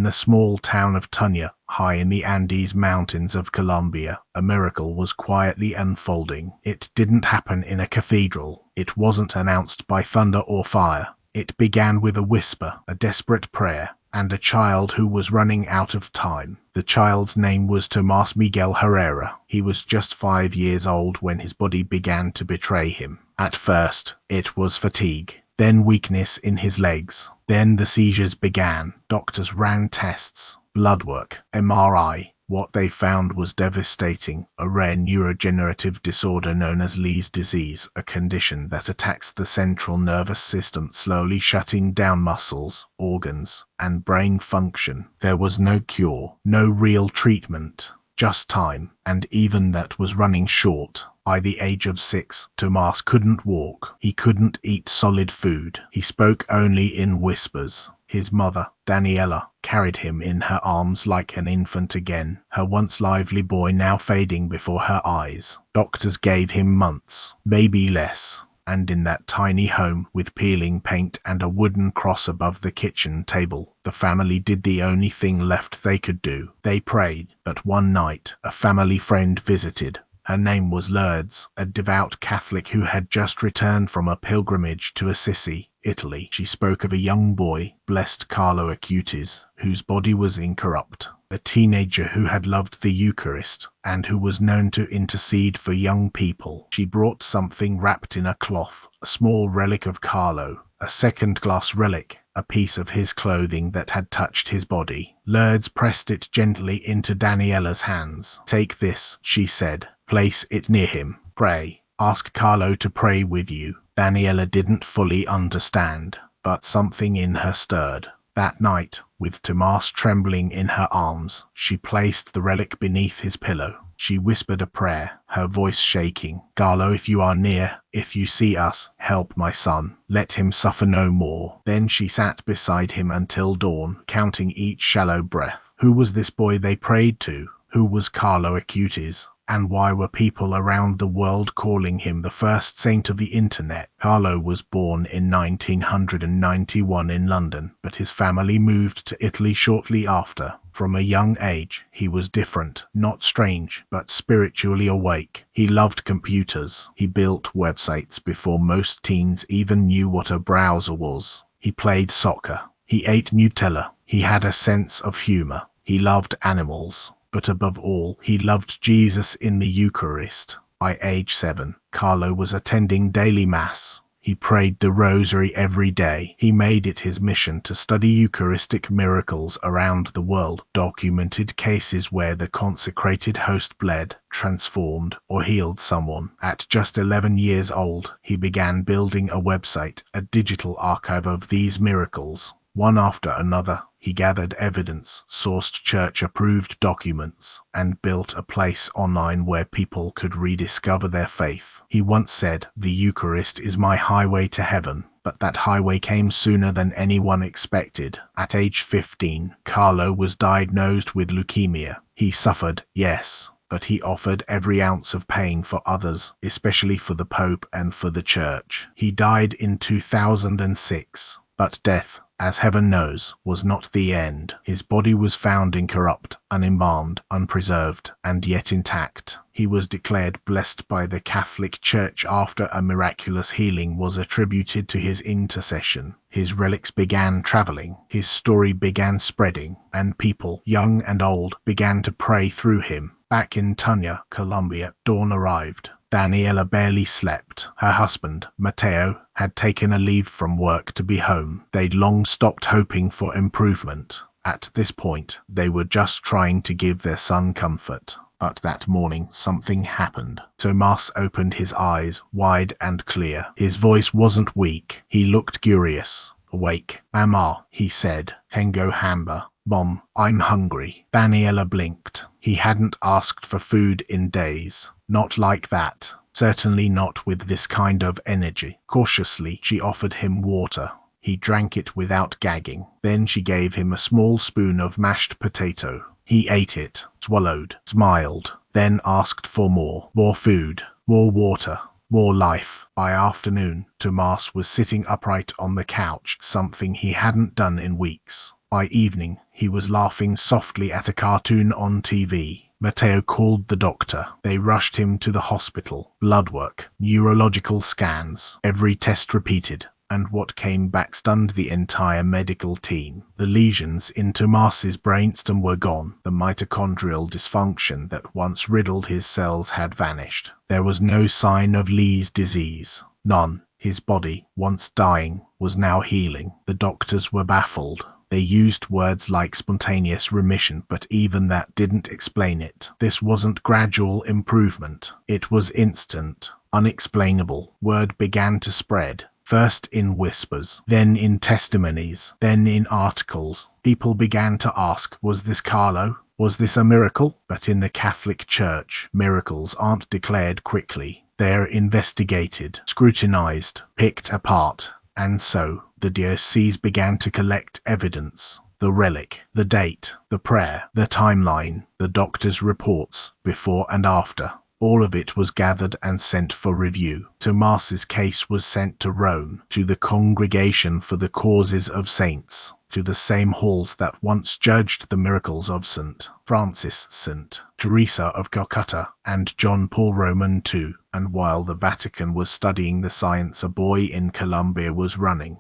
In the small town of Tunya, high in the Andes Mountains of Colombia, a miracle was quietly unfolding. It didn't happen in a cathedral. It wasn't announced by thunder or fire. It began with a whisper, a desperate prayer, and a child who was running out of time. The child's name was Tomas Miguel Herrera. He was just 5 years old when his body began to betray him. At first, it was fatigue, then weakness in his legs. Then the seizures began. Doctors ran tests, blood work, MRI. What they found was devastating, a rare neurodegenerative disorder known as Lee's disease, a condition that attacks the central nervous system, slowly shutting down muscles, organs, and brain function. There was no cure, no real treatment, just time, and even that was running short. By the age of 6, Tomas couldn't walk. He couldn't eat solid food. He spoke only in whispers. His mother, Daniela, carried him in her arms like an infant again, her once lively boy now fading before her eyes. Doctors gave him months, maybe less. And in that tiny home, with peeling paint and a wooden cross above the kitchen table, the family did the only thing left they could do. They prayed, but one night, a family friend visited. Her name was Lourdes, a devout Catholic who had just returned from a pilgrimage to Assisi, Italy. She spoke of a young boy, Blessed Carlo Acutis, whose body was incorrupt, a teenager who had loved the Eucharist, and who was known to intercede for young people. She brought something wrapped in a cloth, a small relic of Carlo, a second-class relic, a piece of his clothing that had touched his body. Lourdes pressed it gently into Daniela's hands. "Take this," she said. "Place it near him. Pray. Ask Carlo to pray with you." Daniela didn't fully understand, but something in her stirred. That night, with Tomas trembling in her arms, she placed the relic beneath his pillow. She whispered a prayer, her voice shaking. "Carlo, if you are near, if you see us, help my son. Let him suffer no more." Then she sat beside him until dawn, counting each shallow breath. Who was this boy they prayed to? Who was Carlo Acutis? And why were people around the world calling him the first saint of the internet? Carlo was born in 1991 in London, but his family moved to Italy shortly after. From a young age, he was different, not strange, but spiritually awake. He loved computers. He built websites before most teens even knew what a browser was. He played soccer. He ate Nutella. He had a sense of humor. He loved animals. But above all, he loved Jesus in the Eucharist. By age 7, Carlo was attending daily Mass. He prayed the Rosary every day. He made it his mission to study Eucharistic miracles around the world, documented cases where the consecrated host bled, transformed, or healed someone. At just 11 years old, he began building a website, a digital archive of these miracles. One after another, he gathered evidence, sourced church-approved documents, and built a place online where people could rediscover their faith. He once said, "The Eucharist is my highway to heaven." But that highway came sooner than anyone expected. At age 15, Carlo was diagnosed with leukemia. He suffered, yes, but he offered every ounce of pain for others, especially for the Pope and for the Church. He died in 2006. But death, as heaven knows, was not the end. His body was found incorrupt, unembalmed, unpreserved, and yet intact. He was declared blessed by the Catholic Church after a miraculous healing was attributed to his intercession. His relics began traveling, his story began spreading, and people, young and old, began to pray through him. Back in Tunya, Colombia, dawn arrived. Daniela barely slept. Her husband, Matteo, had taken a leave from work to be home. They'd long stopped hoping for improvement. At this point, they were just trying to give their son comfort. But that morning, something happened. Tomas opened his eyes, wide and clear. His voice wasn't weak. He looked curious. "Awake. Mama," he said. "Tengo hambre." "Mom, I'm hungry." Daniela blinked. He hadn't asked for food in days. Not like that. Certainly not with this kind of energy. Cautiously, she offered him water. He drank it without gagging. Then she gave him a small spoon of mashed potato. He ate it, swallowed, smiled, then asked for more. More food, more water, more life. By afternoon, Tomas was sitting upright on the couch, something he hadn't done in weeks. By evening, He was laughing softly at a cartoon on TV. Matteo called the doctor. They rushed him to the hospital. Blood work, neurological scans, every test repeated. And what came back stunned the entire medical team. The lesions in Tomas's brainstem were gone. The mitochondrial dysfunction that once riddled his cells had vanished. There was no sign of Lee's disease. None. His body, once dying, was now healing. The doctors were baffled. They used words like spontaneous remission, but even that didn't explain it. This wasn't gradual improvement. It was instant, unexplainable. Word began to spread. First in whispers, then in testimonies, then in articles. People began to ask, was this Carlo? Was this a miracle? But in the Catholic Church, miracles aren't declared quickly. They're investigated, scrutinized, picked apart. And so, the diocese began to collect evidence. The relic, the date, the prayer, the timeline, the doctor's reports, before and after. All of it was gathered and sent for review. Tomas's case was sent to Rome, to the Congregation for the Causes of Saints, to the same halls that once judged the miracles of St. Francis, St. Teresa of Calcutta, and John Paul Roman II. And while the Vatican was studying the science, a boy in Colombia was running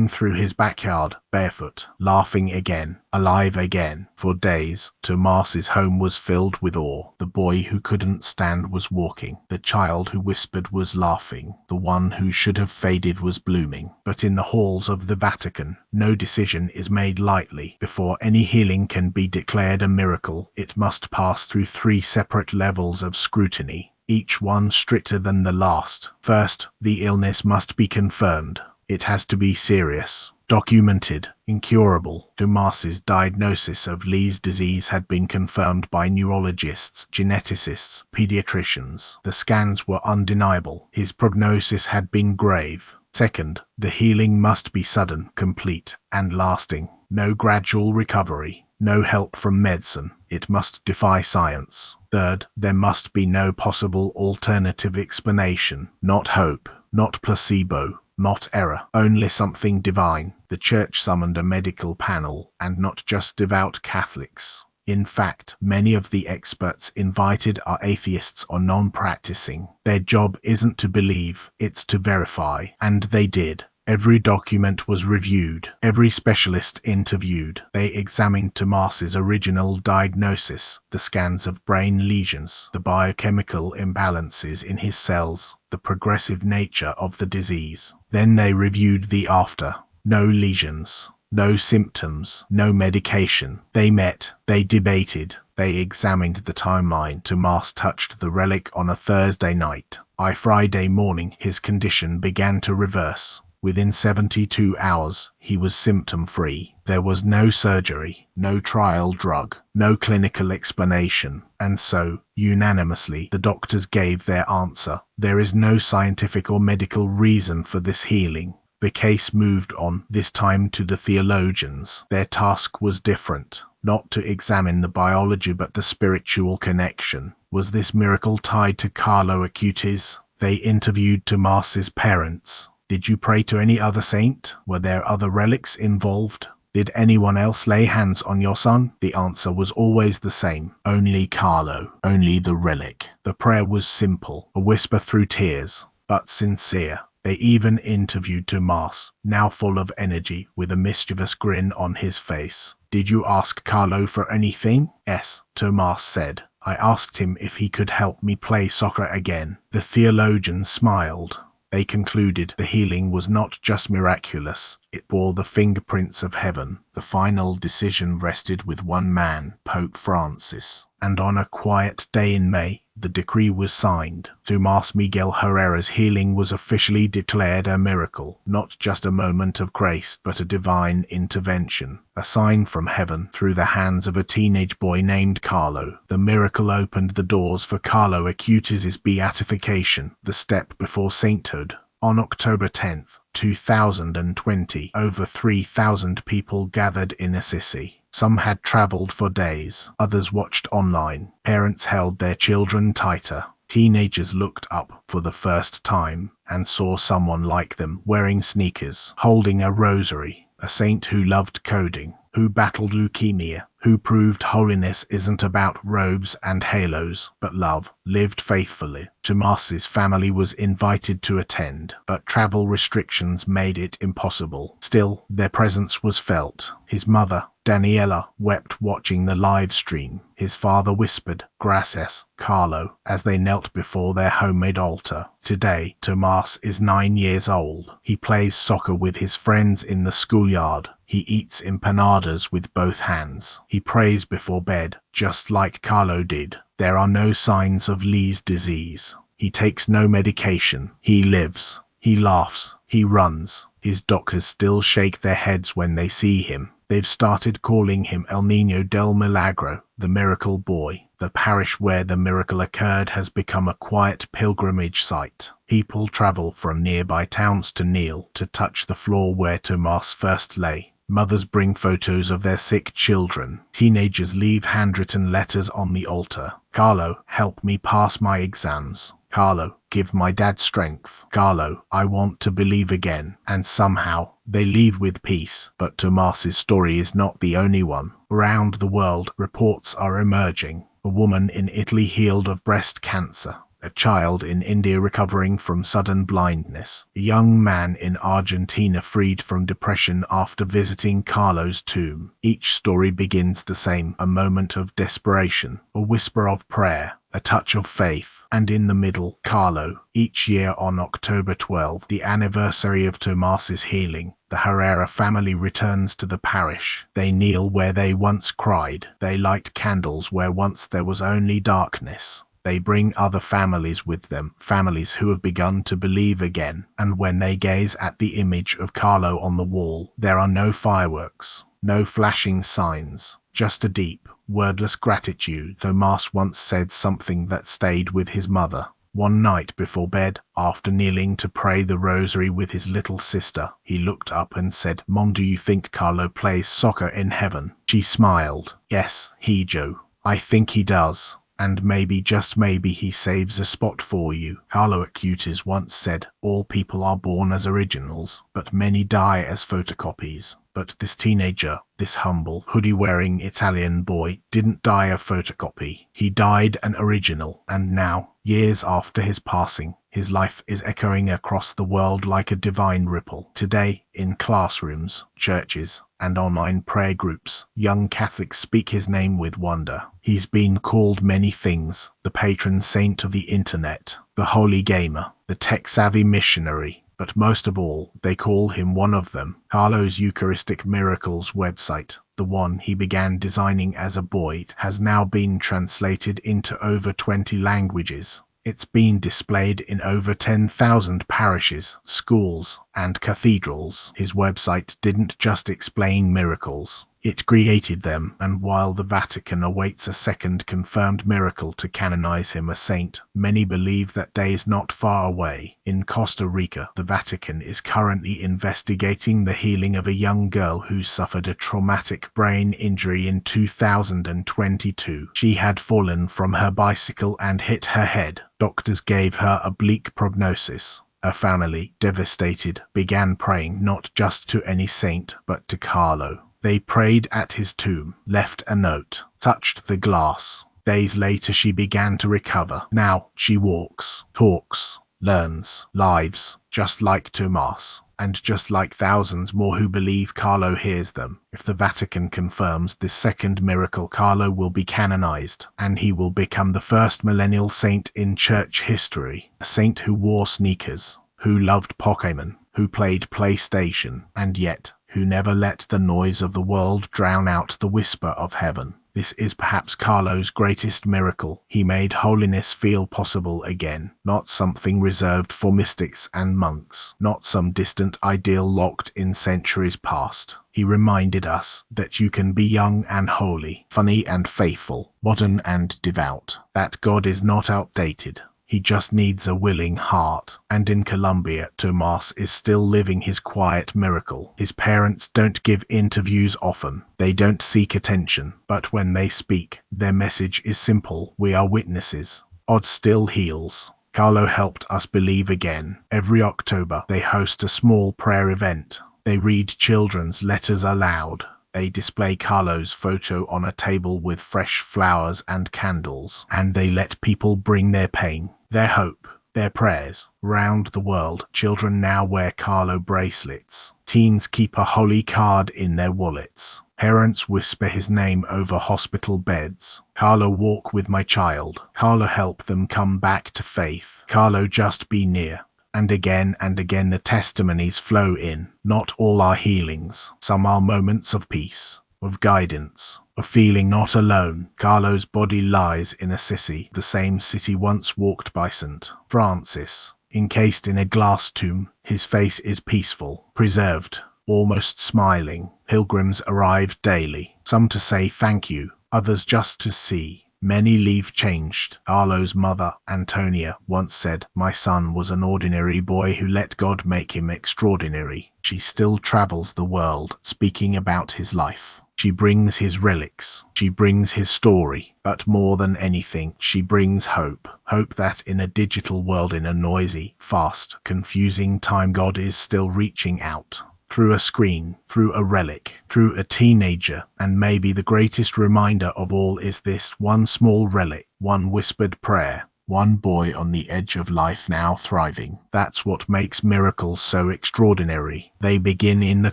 through his backyard, barefoot, laughing again, alive again. For days, Tomas's home was filled with awe. The boy who couldn't stand was walking. The child who whispered was laughing. The one who should have faded was blooming. But in the halls of the Vatican, no decision is made lightly. Before any healing can be declared a miracle, it must pass through 3 separate levels of scrutiny, each one stricter than the last. First, the illness must be confirmed. It has to be serious, documented, incurable. Tomas's diagnosis of Lee's disease had been confirmed by neurologists, geneticists, pediatricians. The scans were undeniable. His prognosis had been grave. Second, the healing must be sudden, complete, and lasting. No gradual recovery. No help from medicine. It must defy science. Third, there must be no possible alternative explanation. Not hope, not placebo, not error, only something divine. The Church summoned a medical panel, and not just devout Catholics. In fact, many of the experts invited are atheists or non-practicing. Their job isn't to believe, it's to verify. And they did. Every document was reviewed, every specialist interviewed. They examined Tomas's original diagnosis, the scans of brain lesions, the biochemical imbalances in his cells, the progressive nature of the disease. Then they reviewed the after. No lesions, no symptoms, no medication. They met, they debated, they examined the timeline. Tomas touched the relic on a Thursday night. By Friday morning, his condition began to reverse. Within 72 hours, he was symptom-free. There was no surgery, no trial drug, no clinical explanation. And so, unanimously, the doctors gave their answer. There is no scientific or medical reason for this healing. The case moved on, this time to the theologians. Their task was different. Not to examine the biology but the spiritual connection. Was this miracle tied to Carlo Acutis? They interviewed Tomas's parents. Did you pray to any other saint? Were there other relics involved? Did anyone else lay hands on your son? The answer was always the same. Only Carlo. Only the relic. The prayer was simple, a whisper through tears, but sincere. They even interviewed Tomas, now full of energy, with a mischievous grin on his face. Did you ask Carlo for anything? Yes, Tomas said. I asked him if he could help me play soccer again. The theologian smiled. They concluded the healing was not just miraculous, it bore the fingerprints of heaven. The final decision rested with one man, Pope Francis. And on a quiet day in May, the decree was signed. Tomas Miguel Herrera's healing was officially declared a miracle, not just a moment of grace, but a divine intervention, a sign from heaven through the hands of a teenage boy named Carlo. The miracle opened the doors for Carlo Acutis' beatification, the step before sainthood. On October 10th, 2020, over 3,000 people gathered in Assisi. Some had traveled for days, others watched online. Parents held their children tighter. Teenagers looked up for the first time and saw someone like them wearing sneakers, holding a rosary, a saint who loved coding, who battled leukemia, who proved holiness isn't about robes and halos, but love, lived faithfully. Tomas's family was invited to attend, but travel restrictions made it impossible. Still, their presence was felt. His mother, Daniela, wept watching the live stream. His father whispered, "Gracias, Carlo," as they knelt before their homemade altar. Today, Tomas is 9 years old. He plays soccer with his friends in the schoolyard. He eats empanadas with both hands. He prays before bed, just like Carlo did. There are no signs of Lee's disease. He takes no medication. He lives. He laughs. He runs. His doctors still shake their heads when they see him. They've started calling him El Niño del Milagro, the miracle boy. The parish where the miracle occurred has become a quiet pilgrimage site. People travel from nearby towns to kneel to touch the floor where Tomas first lay. Mothers bring photos of their sick children. Teenagers leave handwritten letters on the altar. "Carlo, help me pass my exams. Carlo, give my dad strength. Carlo, I want to believe again." And somehow, they leave with peace. But Tomas's story is not the only one. Around the world, reports are emerging. A woman in Italy healed of breast cancer. A child in India recovering from sudden blindness. A young man in Argentina freed from depression after visiting Carlo's tomb. Each story begins the same, a moment of desperation, a whisper of prayer, a touch of faith, and in the middle, Carlo. Each year on October 12, the anniversary of Tomas's healing, the Herrera family returns to the parish. They kneel where they once cried. They light candles where once there was only darkness. They bring other families with them, families who have begun to believe again. And when they gaze at the image of Carlo on the wall, there are no fireworks, no flashing signs, just a deep, wordless gratitude. Tomas once said something that stayed with his mother. One night before bed, after kneeling to pray the rosary with his little sister, he looked up and said, "Mom, do you think Carlo plays soccer in heaven?" She smiled. "Yes, Joe. I think he does. And maybe, just maybe, he saves a spot for you." Carlo Acutis once said, "All people are born as originals, but many die as photocopies." But this teenager, this humble, hoodie-wearing Italian boy, didn't die a photocopy. He died an original, and now, years after his passing, his life is echoing across the world like a divine ripple. Today, in classrooms, churches, and online prayer groups, young Catholics speak his name with wonder. He's been called many things: the patron saint of the internet, the holy gamer, the tech-savvy missionary. But most of all, they call him one of them. Carlo's Eucharistic Miracles website, the one he began designing as a boy, has now been translated into over 20 languages. It's been displayed in over 10,000 parishes, schools, and cathedrals. His website didn't just explain miracles. It created them, and while the Vatican awaits a second confirmed miracle to canonize him a saint, many believe that day is not far away. In Costa Rica, the Vatican is currently investigating the healing of a young girl who suffered a traumatic brain injury in 2022. She had fallen from her bicycle and hit her head. Doctors gave her a bleak prognosis. Her family, devastated, began praying not just to any saint, but to Carlo. They prayed at his tomb, left a note, touched the glass. Days later she began to recover. Now she walks, talks, learns, lives, just like Tomas, and just like thousands more who believe Carlo hears them. If the Vatican confirms this second miracle, Carlo will be canonized, and he will become the first millennial saint in church history. A saint who wore sneakers, who loved Pokemon, who played PlayStation, and yet who never let the noise of the world drown out the whisper of heaven. This is perhaps Carlo's greatest miracle. He made holiness feel possible again, not something reserved for mystics and monks, not some distant ideal locked in centuries past. He reminded us that you can be young and holy, funny and faithful, modern and devout, that God is not outdated. He just needs a willing heart. And in Colombia, Tomas is still living his quiet miracle. His parents don't give interviews often. They don't seek attention. But when they speak, their message is simple: we are witnesses. God still heals. Carlo helped us believe again. Every October, they host a small prayer event. They read children's letters aloud. They display Carlo's photo on a table with fresh flowers and candles, and they let people bring their pain, their hope, their prayers. Round the world, children now wear Carlo bracelets. Teens keep a holy card in their wallets. Parents whisper his name over hospital beds. Carlo, walk with my child. Carlo, help them come back to faith. Carlo, just be near. And again the testimonies flow in. Not all are healings. Some are moments of peace, of guidance, of feeling not alone. Carlo's body lies in Assisi, the same city once walked by St. Francis. Encased in a glass tomb, his face is peaceful, preserved, almost smiling. Pilgrims arrive daily, some to say thank you, others just to see. Many leave changed. Carlo's mother, Antonia, once said, "My son was an ordinary boy who let God make him extraordinary." She still travels the world, speaking about his life. She brings his relics. She brings his story. But more than anything, she brings hope. Hope that in a digital world, in a noisy, fast, confusing time, God is still reaching out. Through a screen, through a relic, through a teenager, and maybe the greatest reminder of all is this one small relic, one whispered prayer, one boy on the edge of life now thriving. That's what makes miracles so extraordinary. They begin in the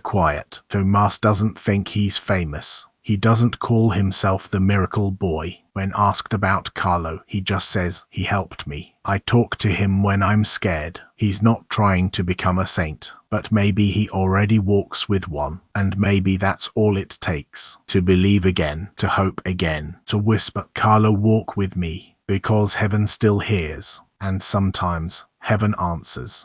quiet. Thomas doesn't think he's famous. He doesn't call himself the miracle boy. When asked about Carlo, he just says, "He helped me. I talk to him when I'm scared." He's not trying to become a saint, but maybe he already walks with one, and maybe that's all it takes. To believe again, to hope again, to whisper, "Carlo, walk with me," because heaven still hears, and sometimes heaven answers.